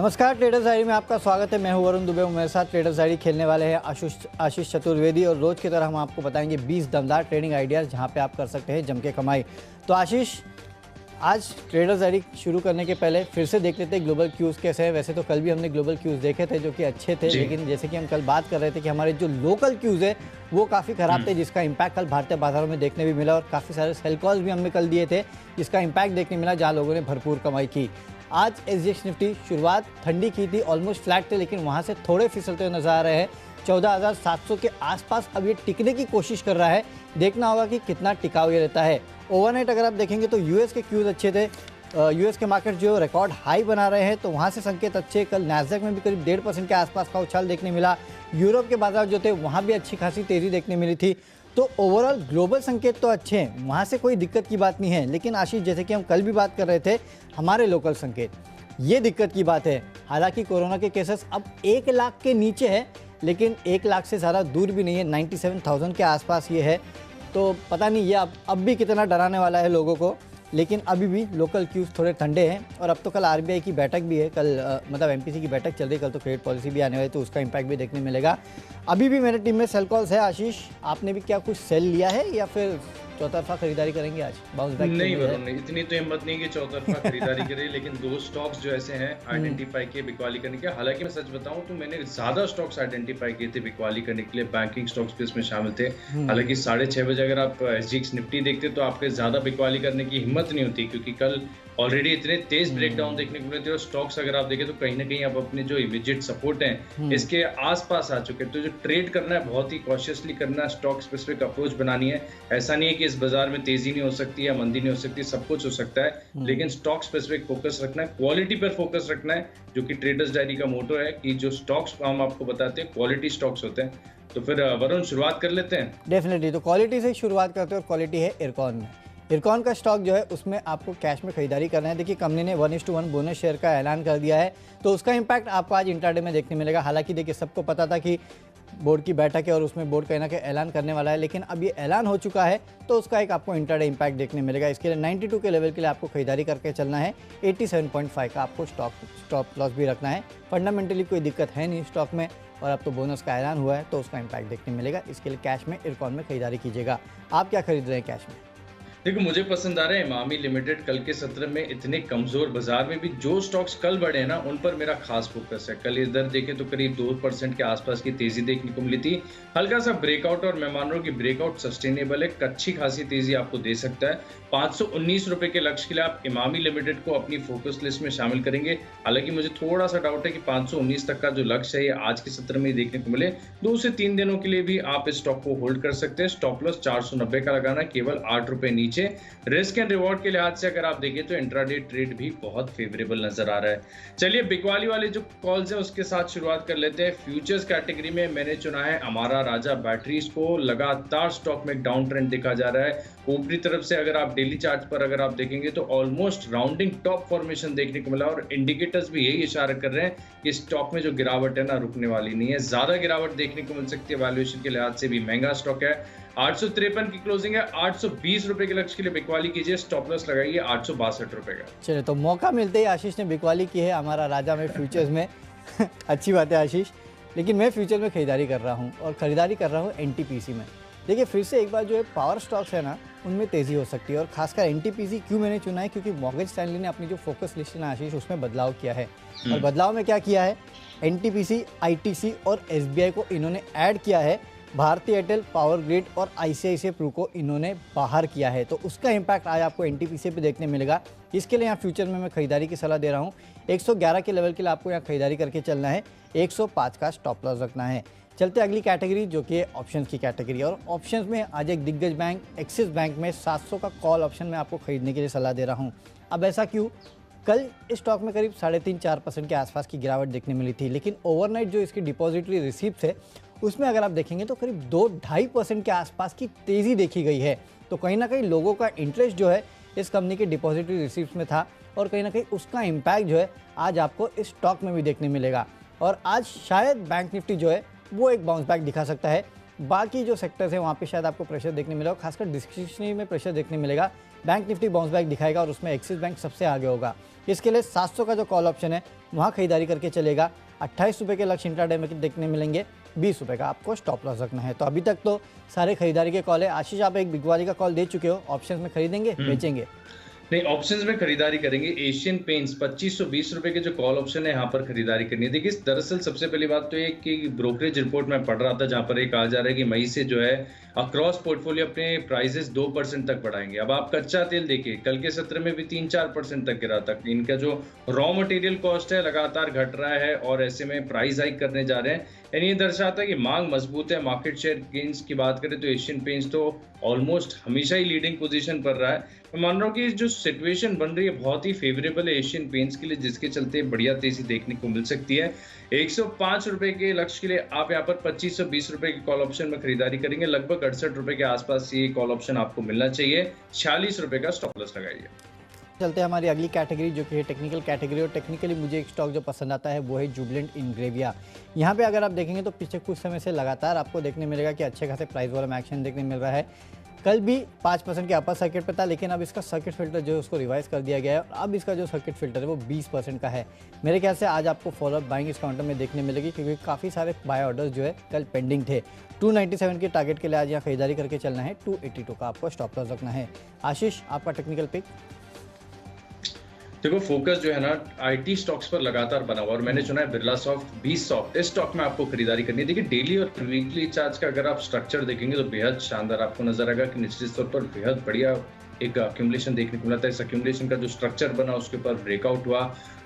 नमस्कार, traders diary में आपका स्वागत है। मैं हूं वरुण दुबे। मेरे साथ ट्रेडर्स डायरी खेलने वाले हैं आशीष चतुर्वेदी और रोज की तरह हम आपको बताएंगे 20 दमदार ट्रेडिंग आइडियाज़ जहां पे आप कर सकते हैं जम के कमाई। तो आशीष, आज ट्रेडर्स डायरी शुरू करने के पहले फिर से देख लेते हैं ग्लोबल क्यूज़ कैसे है। वैसे तो कल भी हमने ग्लोबल क्यूज़ देखे थे जो कि अच्छे थे, लेकिन जैसे कि हम कल बात कर रहे थे कि हमारे जो लोकल क्यूज़ है वो काफ़ी ख़राब थे, जिसका इम्पैक्ट कल भारतीय बाजारों में देखने भी मिला और काफ़ी सारे सेल कॉल्स भी हमने कल दिए थे जिसका इम्पैक्ट देखने मिला, जहाँ लोगों ने भरपूर कमाई की। आज एसजीएक्स निफ्टी शुरुआत ठंडी की थी, ऑलमोस्ट फ्लैट थे, लेकिन वहाँ से थोड़े फिसलते हुए नजर आ रहे हैं। 14,700 के आसपास अब ये टिकने की कोशिश कर रहा है। देखना होगा कि कितना टिकाऊ ये रहता है। ओवरनाइट अगर आप देखेंगे तो यूएस के क्यूज़ अच्छे थे। यूएस के मार्केट जो रिकॉर्ड हाई बना रहे हैं, तो वहाँ से संकेत अच्छे। कल नैस्डैक में भी करीब 1.5% के आसपास का उछाल देखने मिला। यूरोप के बाजार जो थे वहाँ भी अच्छी खासी तेज़ी देखने मिली थी। तो ओवरऑल ग्लोबल संकेत तो अच्छे हैं, वहाँ से कोई दिक्कत की बात नहीं है। लेकिन आशीष, जैसे कि हम कल भी बात कर रहे थे, हमारे लोकल संकेत, ये दिक्कत की बात है। हालांकि कोरोना के केसेस अब 1 लाख के नीचे है, लेकिन 1 लाख से ज़्यादा दूर भी नहीं है। 97,000 के आसपास ये है। तो पता नहीं ये अब भी कितना डराने वाला है लोगों को। लेकिन अभी भी लोकल क्यूज़ थोड़े ठंडे हैं। और अब तो कल आरबीआई की बैठक भी है, कल मतलब एमपीसी की बैठक चल रही है, कल तो क्रेडिट पॉलिसी भी आने वाली है, तो उसका इम्पैक्ट भी देखने मिलेगा। अभी भी मेरे टीम में सेल कॉल्स है। आशीष, आपने भी क्या कुछ सेल लिया है या फिर चौतरफा खरीदारी करेंगे आज? बाउंस बैक नहीं वरुण, इतनी तो हिम्मत नहीं कि चौतरफा खरीदारी करे, लेकिन 2 स्टॉक्स जो ऐसे हैं आइडेंटिफाई किए बिकवाली करने के। हालांकि मैं सच बताऊं तो मैंने ज्यादा स्टॉक्स आइडेंटिफाई किए थे बिकवाली करने के लिए, बैंकिंग स्टॉक्स भी इसमें शामिल थे। हालांकि 6:30 बजे अगर आप एसजीएक्स निफ्टी देखते तो आपके ज्यादा बिकवाली करने की हिम्मत नहीं होती, क्योंकि कल ऑलरेडी इतने तेज ब्रेकडाउन देखने को मिले थे और स्टॉक्स अगर आप देखें तो कहीं ना कहीं आप अपने जो इमीडिएट सपोर्ट हैं इसके आसपास आ चुके हैं। तो जो ट्रेड करना है बहुत ही कॉशियसली करना है, स्टॉक स्पेसिफिक अप्रोच बनानी है। ऐसा नहीं है कि इस बाजार में तेजी नहीं हो सकती या मंदी नहीं हो सकती, सब कुछ हो सकता है, लेकिन स्टॉक स्पेसिफिक फोकस रखना है, क्वालिटी पर फोकस रखना है, जो कि ट्रेडर्स डायरी का मोटो है कि जो स्टॉक्स हम आपको बताते हैं क्वालिटी स्टॉक्स होते हैं। तो फिर वरुण, शुरुआत कर लेते हैं। डेफिनेटली, तो क्वालिटी से शुरुआत करते हैं और क्वालिटी है इरकॉन में। इरकॉन का स्टॉक जो है उसमें आपको कैश में खरीदारी करना है। देखिए, कंपनी ने 1:1 बोनस शेयर का ऐलान कर दिया है, तो उसका इम्पैक्ट आपको आज इंट्राडे में देखने मिलेगा। हालांकि देखिए, सबको पता था कि बोर्ड की बैठक है और उसमें बोर्ड कहीं ना कहीं ऐलान करने वाला है, लेकिन अब ये ऐलान हो चुका है तो उसका एक आपको इंट्राडे इम्पैक्ट देखने मिलेगा। इसके लिए 92 के लेवल के लिए आपको खरीदारी करके चलना है। 87.5 का आपको स्टॉप लॉस भी रखना है। फंडामेंटली कोई दिक्कत है नहीं स्टॉक में, और अब तो बोनस का ऐलान हुआ है तो उसका इम्पैक्ट देखने मिलेगा। इसके लिए कैश में इरकॉन में खरीदारी कीजिएगा। आप क्या खरीद रहे हैं कैश में? देखो, मुझे पसंद आ रहा है इमामी लिमिटेड। कल के सत्र में इतने कमजोर बाजार में भी जो स्टॉक्स कल बढ़े हैं ना, उन पर मेरा खास फोकस है। कल इधर देखें तो करीब 2% के आसपास की तेजी देखने को मिली थी। हल्का सा ब्रेकआउट, और मैं मान रहा हूँ कि ब्रेकआउट सस्टेनेबल है, अच्छी खासी तेजी आपको दे सकता है। 519 रुपए के लक्ष्य के लिए आप इमामी लिमिटेड को अपनी फोकस लिस्ट में शामिल करेंगे। हालांकि मुझे थोड़ा सा डाउट है कि 519 तक का जो लक्ष्य है ये आज के सत्र में देखने को मिले। 2 से 3 दिनों के लिए भी आप इस स्टॉक को होल्ड कर सकते हैं। स्टॉप लॉस 490 का लगाना, केवल 8 रुपए नीचे। रिस्क एंड रिवॉर्ड के लिहाज से अगर आप देखें तो इंट्राडे ट्रेड भी बहुत फेवरेबल नजर आ रहा है। चलिए, बिकवाली वाले जो कॉल्स हैं उसके साथ शुरुआत कर लेते हैं। फ्यूचर्स कैटेगरी में मैंने चुना है अमारा राजा बैटरीज को। लगातार स्टॉक में एक डाउन ट्रेंड देखा जा रहा है। ऊपरी तरफ से अगर आप डेली चार्ट पर अगर आप देखेंगे तो ऑलमोस्ट राउंडिंग टॉप फॉर्मेशन देखने को मिला, और इंडिकेटर्स भी यही इशारा कर रहे हैं कि स्टॉक में जो गिरावट है ना, रुकने वाली नहीं है। ज्यादा गिरावट देखने को मिल सकती है। वैल्यूएशन के लिहाज से भी महंगा स्टॉक है। 853 की क्लोजिंग है। 820 रुपए के लक्ष्य के लिए बिकवाली कीजिए। स्टॉप लॉस लगाइए 862 रुपए का। चलिए, तो मौका मिलते ही आशीष ने बिकवाली की है हमारा राजा में फ्यूचर्स में। अच्छी बात है आशीष, लेकिन मैं फ्यूचर में खरीदारी कर रहा हूँ और ख़रीदारी कर रहा हूँ एनटीपीसी में। देखिए, फिर से एक बार जो है पावर स्टॉक्स है ना, उनमें तेज़ी हो सकती है। और खासकर एनटीपीसी क्यों मैंने चुना है, क्योंकि मॉर्गन स्टैनली ने अपनी जो फोकस लिस्ट है ना आशीष, उसमें बदलाव किया है। और बदलाव में क्या किया है, एनटीपीसी, आईटीसी और एसबीआई को इन्होंने ऐड किया है। भारतीय एयरटेल, पावर ग्रिड और आईसीआईसीआई प्रू को इन्होंने बाहर किया है। तो उसका इम्पैक्ट आज आपको एनटीपीसी पे देखने मिलेगा। इसके लिए यहाँ फ्यूचर में मैं खरीदारी की सलाह दे रहा हूँ। 111 के लेवल के लिए आपको यहाँ खरीदारी करके चलना है। 105 का स्टॉप लॉस रखना है। चलते अगली कैटेगरी, जो कि ऑप्शंस की कैटेगरी। और ऑप्शंस में आज एक दिग्गज बैंक एक्सिस बैंक में 700 का कॉल ऑप्शन में आपको खरीदने के लिए सलाह दे रहा हूँ। अब ऐसा क्यों? कल इस स्टॉक में करीब 3.5-4% के आसपास की गिरावट देखने मिली थी, लेकिन ओवरनाइट जो इसकी डिपॉजिटरी रिसीप्ट है उसमें अगर आप देखेंगे तो करीब 2-2.5% के आसपास की तेज़ी देखी गई है। तो कहीं ना कहीं लोगों का इंटरेस्ट जो है इस कंपनी के डिपॉजिटरी रिसीप्ट में था, और कहीं ना कहीं उसका इम्पैक्ट जो है आज आपको इस स्टॉक में भी देखने मिलेगा। और आज शायद बैंक निफ्टी जो है वो एक बाउंस बैक दिखा सकता है। बाकी जो सेक्टर्स हैं वहाँ पे शायद आपको प्रेशर देखने मिलेगा, खासकर डिस्क्रिप्शनरी में प्रेशर देखने मिलेगा। बैंक निफ्टी बाउंस बैक दिखाएगा और उसमें एक्सिस बैंक सबसे आगे होगा। इसके लिए 700 का जो कॉल ऑप्शन है वहाँ खरीदारी करके चलेगा। 28 रुपये के लक्ष्य इंट्राडे में देखने मिलेंगे, 20 रुपये का आपको स्टॉप लॉस रखना है। तो अभी तक तो सारे खरीदारी के कॉल है। आशीष, आप एक बिगवाली का कॉल दे चुके हो, ऑप्शंस में खरीदेंगे बेचेंगे? नहीं, ऑप्शंस में खरीदारी करेंगे। एशियन पेंट्स 2520 रुपए के जो कॉल ऑप्शन है यहाँ पर खरीदारी करनी है। देखिए, दरअसल सबसे पहली बात तो ये कि ब्रोकरेज रिपोर्ट में पढ़ रहा था जहाँ पर ये कहा जा रहा है कि मई से जो है अक्रॉस पोर्टफोलियो अपने प्राइसेस 2% तक बढ़ाएंगे। अब आप कच्चा तेल देखिए, कल के सत्र में भी 3-4% तक गिरा था। इनका जो रॉ मटेरियल कॉस्ट है लगातार घट रहा है और ऐसे में प्राइस हाइक करने जा रहे हैं। यानी ये दर्शाता है कि मांग मजबूत है। मार्केट शेयर गेन्स की बात करें तो एशियन पेंट्स तो ऑलमोस्ट हमेशा ही लीडिंग पोजीशन पर रहा है। मैं मान रहा हूँ कि जो सिचुएशन बन रही है बहुत ही फेवरेबल है एशियन पेंट्स के लिए, जिसके चलते बढ़िया तेजी देखने को मिल सकती है। 105 रुपए के लक्ष्य के लिए आप यहाँ पर 2520 रुपए के कॉल ऑप्शन में खरीदारी करेंगे। लगभग 68 रुपए के आसपास ये कॉल ऑप्शन आपको मिलना चाहिए। 46 रुपए का स्टॉप लॉस लगाइए। चलते हैं हमारी अगली कैटेगरी जो कि है टेक्निकल कैटेगरी। और टेक्निकली मुझे एक स्टॉक जो पसंद आता है वो है जुबिलेंट इंग्रेविया। यहाँ पे अगर आप देखेंगे तो पिछले कुछ समय से लगातार आपको देखने मिलेगा कि अच्छे खासे प्राइस वॉल्यूम एक्शन देखने मिल रहा है। कल भी 5% के अपर सर्किट पे था, लेकिन अब इसका सर्किट फिल्टर जो है उसको रिवाइज कर दिया गया है और अब इसका जो सर्किट फिल्टर है वो 20% का है। मेरे ख्याल से आज आपको फॉलोअप बाइंग इस काउंटर में देखने मिलेगी, क्योंकि काफ़ी सारे बाय ऑर्डर्स जो है कल पेंडिंग थे। 297 के टारगेट के लिए आज यहाँ खरीदारी करके चलना है। 282 का आपको स्टॉप लॉस रखना है। आशीष, आपका टेक्निकल पिक? देखो, फोकस जो है ना आईटी स्टॉक्स पर लगातार बना हुआ और मैंने चुना है बिरला सॉफ्ट, बी सॉफ्ट। इस स्टॉक में आपको खरीदारी करनी है। देखिए, डेली और वीकली चार्ट का अगर आप स्ट्रक्चर देखेंगे तो बेहद शानदार आपको नजर आएगा कि निचले स्तर पर बेहद बढ़िया एक अक्यूमुलेशन देखने को मिलता है। इस अक्यूमुलेशन का जो स्ट्रक्चर बना उसके ऊपर ब्रेकआउट हुआ।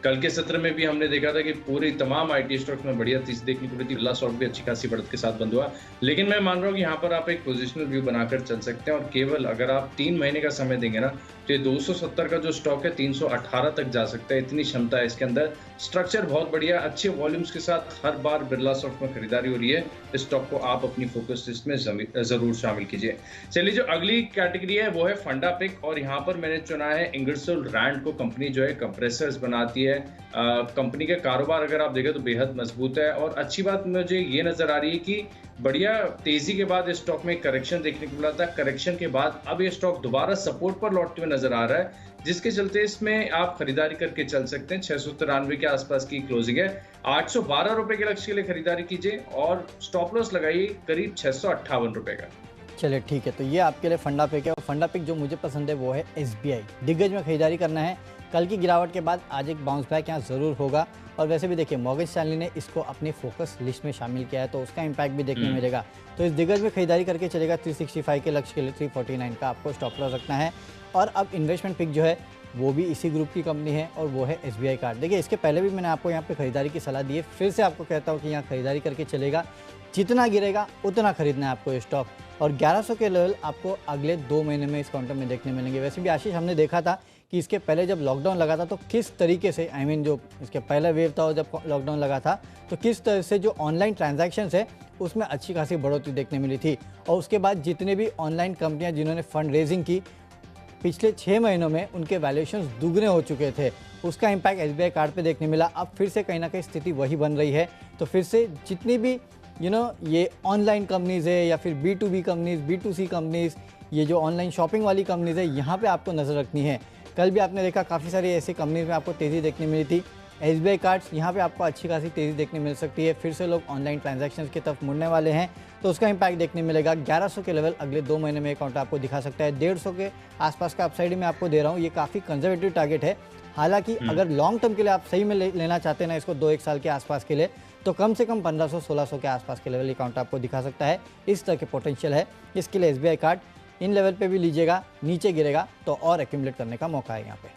कल के सत्र में भी हमने देखा था कि पूरी तमाम आईटी स्टॉक्स में बढ़िया तेजी देखने को मिली थी। बिरला सॉफ्ट भी अच्छी खासी बढ़त के साथ बंद हुआ। लेकिन मैं मान रहा हूँ कि यहाँ पर आप एक पोजिशनल व्यू बनाकर चल सकते हैं और केवल अगर आप 3 महीने का समय देंगे ना तो ये 270 का जो स्टॉक है 318 तक जा सकता है। इतनी क्षमता है इसके अंदर। स्ट्रक्चर बहुत बढ़िया, अच्छे वॉल्यूम्स के साथ हर बार बिरला सॉफ्ट में खरीदारी हो रही है। इस स्टॉक को आप अपनी फोकस लिस्ट में जरूर शामिल कीजिए। चलिए, जो अगली कैटेगरी है वो है फंडा पिक और यहाँ पर मैंने चुना है इंगरसोल रैंड को। कंपनी जो है कंप्रेसर्स बनाती है। कंपनी का कारोबार अगर आप देखें तो बेहद मजबूत है और अच्छी बात मुझे ये नजर आ रही है कि बढ़िया तेजी के बाद इस स्टॉक में करेक्शन देखने को मिला था। करेक्शन के बाद अब ये स्टॉक दोबारा सपोर्ट पर लौटते हुए नजर आ रहा है, जिसके चलते इसमें आप खरीदारी करके चल सकते हैं। 693 के आसपास की क्लोजिंग है। 812 रुपए के लक्ष्य के लिए खरीदारी कीजिए और स्टॉप लॉस लगाइए करीब 658 रुपए का। चलिए ठीक है, तो ये आपके लिए फंडा पिक है। और फंडा पिक जो मुझे पसंद है वो है SBI। दिग्गज में खरीदारी करना है। कल की गिरावट के बाद आज एक बाउंस बैक यहाँ ज़रूर होगा। और वैसे भी देखिए, मॉर्गन स्टैनली ने इसको अपने फोकस लिस्ट में शामिल किया है, तो उसका इम्पैक्ट भी देखने मिलेगा। तो इस दिग्गज में खरीदारी करके चलेगा। 365 के लक्ष्य के लिए 349 का आपको स्टॉप लॉस रखना है। और अब इन्वेस्टमेंट पिक जो है वो भी इसी ग्रुप की कंपनी है और वो है SBI कार्ड। देखिए, इसके पहले भी मैंने आपको यहाँ पे खरीदारी की सलाह दी है। फिर से आपको कहता हूँ कि यहाँ खरीदारी करके चलेगा। जितना गिरेगा उतना खरीदना है आपको ये स्टॉक। और 1100 के लेवल आपको अगले 2 महीने में इस काउंटर में देखने मिलेंगे। वैसे भी आशीष, हमने देखा था कि इसके पहले जब लॉकडाउन लगा था तो किस तरीके से जो इसके पहला वेव था और जब लॉकडाउन लगा था तो किस तरह से जो ऑनलाइन ट्रांजैक्शंस है उसमें अच्छी खासी बढ़ोतरी देखने मिली थी। और उसके बाद जितने भी ऑनलाइन कंपनियां जिन्होंने फंड रेजिंग की, पिछले 6 महीनों में उनके वैल्यूएशंस दुगने हो चुके थे। उसका इम्पैक्ट SBI कार्ड पे देखने मिला। अब फिर से कहीं ना कहीं स्थिति वही बन रही है। तो फिर से जितनी भी ये ऑनलाइन कंपनीज़ है या फिर B2B कंपनीज़, B2C कंपनीज़, ये जो ऑनलाइन शॉपिंग वाली कंपनीज़ है, यहाँ पे आपको नज़र रखनी है। कल भी आपने देखा काफ़ी सारी ऐसी कंपनीज़ में आपको तेज़ी देखने मिली थी। SBI कार्ड्स यहाँ पे आपको अच्छी खासी तेज़ी देखने मिल सकती है। फिर से लोग ऑनलाइन ट्रांजैक्शंस की तरफ मुड़ने वाले हैं, तो उसका इम्पैक्ट देखने मिलेगा। 1100 के लेवल अगले 2 महीने में अकाउंट आपको दिखा सकता है। 150 के आसपास का अपसाइड मैं आपको दे रहा हूँ। ये काफ़ी कंजर्वेटिव टारगेट है। हालांकि अगर लॉन्ग टर्म के लिए आप सही में लेना चाहते हैं ना इसको 2-1 साल के आसपास के लिए, तो कम से कम 1500-1600 के आसपास के लेवल अकाउंट आपको दिखा सकता है। इस तरह के पोटेंशियल है। इसके लिए SBI कार्ड इन लेवल पे भी लीजिएगा। नीचे गिरेगा तो और एक्यूमुलेट करने का मौका है यहाँ पे।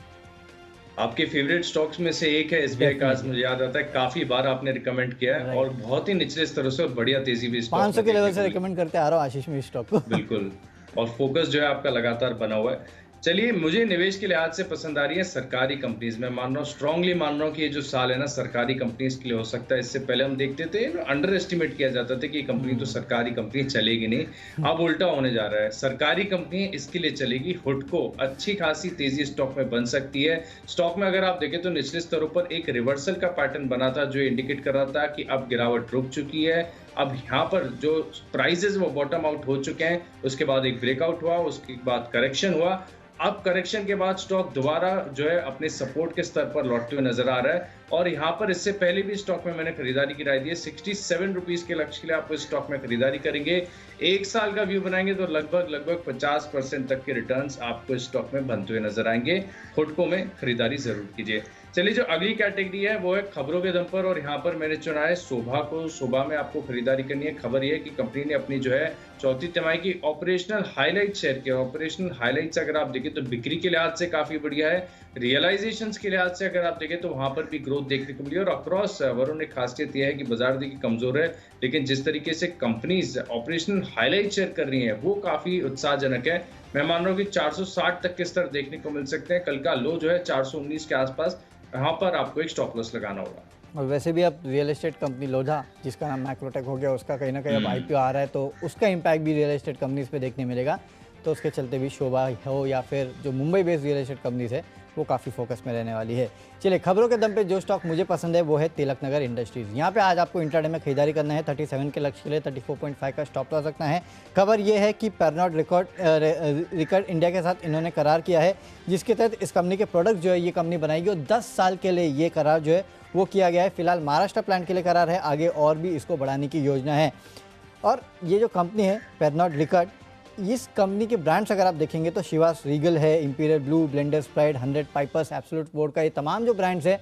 आपके फेवरेट स्टॉक्स में से एक है SBI कार्ड्स। मुझे याद आता है काफी बार आपने रिकमेंड किया है और बहुत ही निचले स्तरों से बढ़िया तेजी भी 500 के लेवल से रिकमेंड करते आ रहा हूँ आशीष में इस स्टॉक को। बिल्कुल, और फोकस जो है आपका लगातार बना हुआ है। चलिए, मुझे निवेश के लिहाज से पसंद आ रही है सरकारी कंपनीज। मैं मान रहा हूँ, स्ट्रांगली मान रहा हूँ कि ये जो साल है ना सरकारी कंपनीज के लिए हो सकता है। इससे पहले हम देखते थे, अंडर एस्टिमेट किया जाता था कि कंपनी तो सरकारी कंपनी चलेगी नहीं। अब उल्टा होने जा रहा है। सरकारी कंपनी इसके लिए चलेगी। हुडको अच्छी खासी तेजी स्टॉक में बन सकती है। स्टॉक में अगर आप देखें तो निचले स्तरों पर एक रिवर्सल का पैटर्न बना था जो इंडिकेट कर रहा था कि अब गिरावट रुक चुकी है। अब यहाँ पर जो प्राइसेस वो बॉटम आउट हो चुके हैं, उसके बाद एक ब्रेकआउट हुआ, उसके बाद करेक्शन हुआ। अब करेक्शन के बाद स्टॉक दोबारा जो है अपने सपोर्ट के स्तर पर लौटते हुए नजर आ रहा है और यहाँ पर इससे पहले भी स्टॉक में मैंने खरीदारी की राय दी है। 67 रुपीज के लक्ष्य के लिए आप इस स्टॉक में खरीदारी करेंगे, एक साल का व्यू बनाएंगे तो लगभग 50% तक के रिटर्न्स आपको इस स्टॉक में बनते हुए नजर आएंगे। हुडको में खरीदारी जरूर कीजिए। चलिए, जो अगली कैटेगरी है वो है खबरों के दम पर और यहाँ पर मैंने चुना है शोभा को। शोभा में आपको खरीदारी करनी है। खबर ये है कि कंपनी ने अपनी जो है चौथी तिमाही की ऑपरेशनल हाईलाइट शेयर किया। ऑपरेशनल हाईलाइट्स अगर आप देखें तो बिक्री के लिहाज से काफी बढ़िया है, रियलाइजेशंस के लिहाज से अगर आप देखें तो वहां पर भी ग्रोथ देखने को मिली और अक्रॉस वरुण एक खासियत यह है कि बाजार देखिए कमजोर है, लेकिन जिस तरीके से कंपनीज ऑपरेशनल हाईलाइट शेयर कर रही हैं वो काफी उत्साहजनक है। मैं मान रहा हूँ कि 460 तक के स्तर देखने को मिल सकते हैं। कल का लो जो है 419 के आसपास, यहाँ पर आपको एक स्टॉप लॉस लगाना होगा। और वैसे भी अब रियल एस्टेट कंपनी लोधा, जिसका नाम मैक्रोटेक हो गया, उसका कहीं ना कहीं अब आईपीओ आ रहा है, तो उसका इम्पैक्ट भी रियल एस्टेट कंपनीज पे देखने मिलेगा। तो उसके चलते भी शोभा हो या फिर जो Mumbai based real estate companies है वो काफ़ी फोकस में रहने वाली है। चलिए, खबरों के दम पे जो स्टॉक मुझे पसंद है वो है तिलक नगर इंडस्ट्रीज़। यहाँ पे आज आपको इंट्राडे में खरीदारी करना है। 37 के लक्ष्य के लिए 34.5 का स्टॉप लॉस रखना है। खबर ये है कि पेरनॉट रिकॉर्ड इंडिया के साथ इन्होंने करार किया है, जिसके तहत इस कंपनी के प्रोडक्ट जो है ये कंपनी बनाएगी और 10 साल के लिए ये करार जो है वो किया गया है। फिलहाल महाराष्ट्र प्लांट के लिए करार है, आगे और भी इसको बढ़ाने की योजना है। और ये जो कंपनी है पेरनॉट रिकॉर्ड, इस कंपनी के ब्रांड्स अगर आप देखेंगे तो शिवास रीगल है, imperial blue, blenders pride, 100 pipers, absolute vodka, ये तमाम जो ब्रांड्स है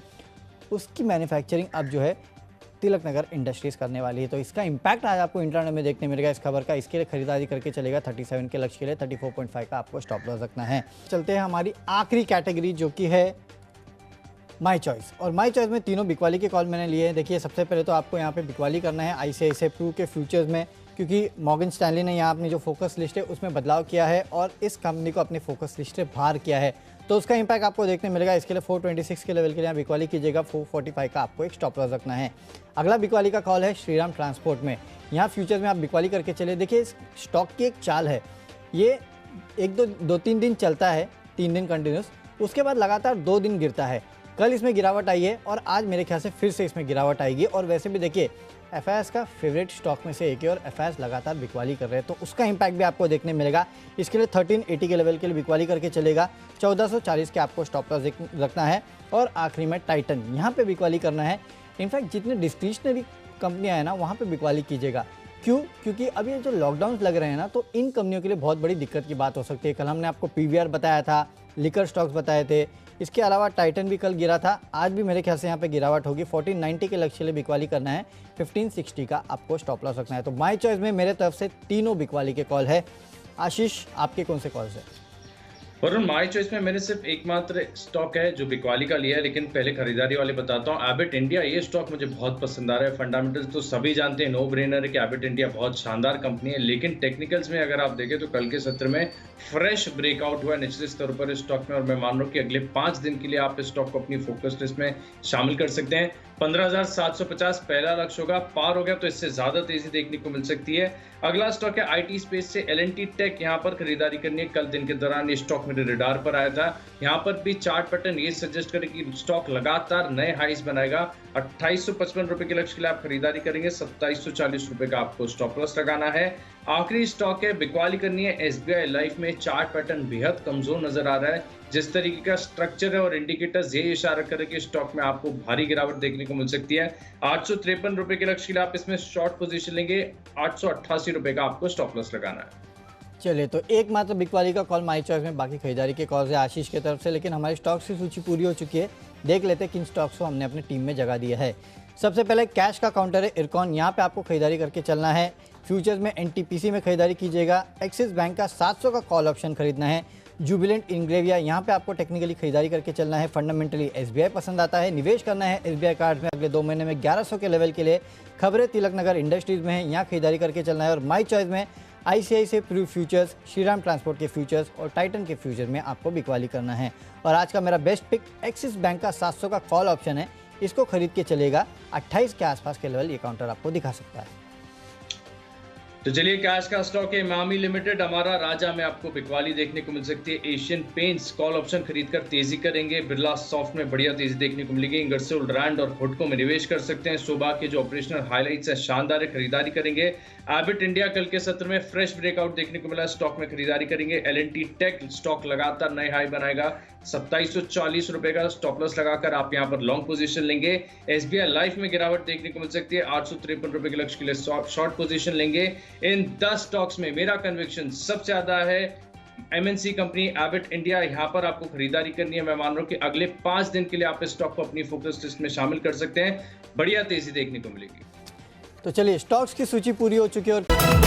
उसकी मैन्युफैक्चरिंग अब जो है तिलक नगर इंडस्ट्रीज़ करने वाली है। तो इसका इम्पैक्ट आज आपको इंटरनेट में देखने मिलेगा इस खबर का। इसके लिए खरीदारी करके चलेगा। 37 के लक्ष्य के लिए 34.5 का आपको स्टॉप लॉस रखना है। चलते हैं हमारी आखिरी कैटेगरी जो कि है माई चॉइस। और माई चॉइस में तीनों बिकवाली के कॉल मैंने लिए हैं। देखिए, सबसे पहले तो आपको यहाँ पे बिकवाली करना है आईसीआईसीआई प्रू के फ्यूचर्स में, क्योंकि मॉर्गन स्टैनली ने यहाँ अपनी जो फोकस लिस्ट है उसमें बदलाव किया है और इस कंपनी को अपनी फोकस लिस्ट से बाहर किया है, तो उसका इंपैक्ट आपको देखने मिलेगा। इसके लिए 426 के लेवल के लिए यहाँ बिकवाली कीजिएगा। 445 का आपको एक स्टॉप लॉस रखना है। अगला बिकवाली का कॉल है श्रीराम ट्रांसपोर्ट में। यहाँ फ्यूचर्स में आप बिकवाली करके चले। देखिए, इस स्टॉक की एक चाल है, ये दो तीन दिन चलता है, 3 दिन कंटिन्यूस, उसके बाद लगातार 2 दिन गिरता है। कल इसमें गिरावट आई है और आज मेरे ख्याल से फिर से इसमें गिरावट आएगी। और वैसे भी देखिए, एफआईएस का फेवरेट स्टॉक में से एक है और एफआईएस लगातार बिकवाली कर रहे हैं, तो उसका इंपैक्ट भी आपको देखने मिलेगा। इसके लिए 1380 के लेवल के लिए बिकवाली करके चलेगा। 1440 के आपको स्टॉप लॉस रखना है। और आखिरी में टाइटन, यहाँ पे बिकवाली करना है। इनफैक्ट जितने डिस्क्रिशनरी कंपनियां हैं ना, वहाँ पे बिकवाली कीजिएगा। क्यों? क्योंकि अभी ये जो लॉकडाउन लग रहे हैं ना, तो इन कंपनियों के लिए बहुत बड़ी दिक्कत की बात हो सकती है। कल हमने आपको पीवीआर बताया था, लिकर स्टॉक्स बताए थे, इसके अलावा टाइटन भी कल गिरा था। आज भी मेरे ख्याल से यहाँ पे गिरावट होगी। 1490 के लक्ष्य के लिए बिकवाली करना है। 1560 का आपको स्टॉप लॉस रखना है। तो माई चॉइस में मेरे तरफ से तीनों बिकवाली के कॉल है। आशीष, आपके कौन से कॉल्स है? वरुण, माई चॉइस में मैंने सिर्फ एकमात्र स्टॉक है जो बिकवाली का लिया है, लेकिन पहले खरीदारी वाले बताता हूँ। एबिट इंडिया, ये स्टॉक मुझे बहुत पसंद आ रहा है। फंडामेंटल्स तो सभी जानते हैं, नो ब्रेनर है कि एबिट इंडिया बहुत शानदार कंपनी है, लेकिन टेक्निकल्स में अगर आप देखें तो कल के सत्र में फ्रेश ब्रेकआउट हुआ निचले स्तर पर इस स्टॉक में। और मैं मान रहा हूँ कि अगले 5 दिन के लिए आप इस स्टॉक को अपनी फोकस लिस्ट में शामिल कर सकते हैं। 15,750 पहला लक्ष्य होगा, पार हो गया तो इससे ज्यादा तेजी देखने को मिल सकती है। अगला स्टॉक है आईटी स्पेस से एल&टी टेक, यहाँ पर खरीदारी करनी है। कल दिन के दौरान ये स्टॉक मेरे रडार पर आया था। यहाँ पर भी चार्ट पैटर्न ये सजेस्ट करे कि स्टॉक लगातार नए हाइस बनाएगा। 2855 रुपए के लक्ष्य के लिए आप खरीदारी करेंगे। 2740 रुपए का आपको स्टॉप लॉस लगाना है। आखिरी स्टॉक है, बिकवाली करनी है एसबीआई लाइफ में। चार्ट पैटर्न बेहद कमजोर नजर आ रहा है। जिस तरीके का स्ट्रक्चर है और इंडिकेटर्स ये इशारा करे कि स्टॉक में आपको भारी गिरावट देखने को मिल सकती है। 853 रुपए के लक्ष्य के लिए आप इसमें शॉर्ट पोजीशन लेंगे। 888 रुपए का आपको स्टॉप लॉस लगाना है। चलिए, तो एकमात्र बिकवाली का कॉल माई चॉइस में, बाकी खरीदारी के कॉल है आशीष की तरफ से। लेकिन हमारी स्टॉक्स की सूची पूरी हो चुकी है। देख लेते हैं किन स्टॉक्स को हमने अपनी टीम में जगह दिया है। सबसे पहले कैश का काउंटर है इरकॉन, यहाँ पे आपको खरीदारी करके चलना है। फ्यूचर्स में एनटीपीसी में खरीदारी कीजिएगा। एक्सिस बैंक का 700 का कॉल ऑप्शन खरीदना है। जुबिलेंट इंग्रेविया, यहाँ पे आपको टेक्निकली खरीदारी करके चलना है। फंडामेंटली एसबीआई पसंद आता है। निवेश करना है एसबीआई कार्ड में अगले 2 महीने में 1100 के लेवल के लिए। खबरें तिलक नगर इंडस्ट्रीज में है, यहाँ खरीदारी करके चलना है। और माई चॉइस में ICICI Pru futures, Shriram transport के फ्यूचर्स और टाइटन के फ्यूचर्स में आपको बिकवाली करना है। और आज का मेरा बेस्ट पिक एक्सिस बैंक का 700 का कॉल ऑप्शन है, इसको खरीद के चलेगा। 28 के आसपास के लेवल ये काउंटर आपको दिखा सकता है। तो चलिए कैश का स्टॉक है इमामी लिमिटेड हमारा राजा में आपको बिकवाली देखने को मिल सकती है। एशियन पेंट्स कॉल ऑप्शन खरीदकर तेजी करेंगे। बिरला सॉफ्ट में बढ़िया तेजी देखने को मिलेगी। इंगरसोल रैंड और हुडको में निवेश कर सकते हैं। सुबह के जो ऑपरेशनल हाइलाइट्स है शानदार है, खरीदारी करेंगे। एबिट इंडिया कल के सत्र में फ्रेश ब्रेकआउट देखने को मिला, स्टॉक में खरीदारी करेंगे। एल&टी टेक स्टॉक लगातार नए हाई बनाएगा। 2740 रुपए का स्टॉप लॉस लगाकर आप यहां पर लॉन्ग पोजीशन लेंगे। एसबीआई लाइफ में गिरावट देखने को मिल सकती है। 853 रुपए के लक्ष्य के लिए शॉर्ट पोजीशन लेंगे। इन 10 स्टॉक्स में मेरा कन्विक्शन सबसे ज्यादा है एमएनसी कंपनी एबिट इंडिया। यहां पर आपको खरीदारी करनी है। मैं मान रहा हूं कि अगले 5 दिन के लिए आप इस स्टॉक को अपनी फोकस लिस्ट में शामिल कर सकते हैं। बढ़िया तेजी देखने को मिलेगी। तो चलिए स्टॉक्स की सूची पूरी हो चुकी है और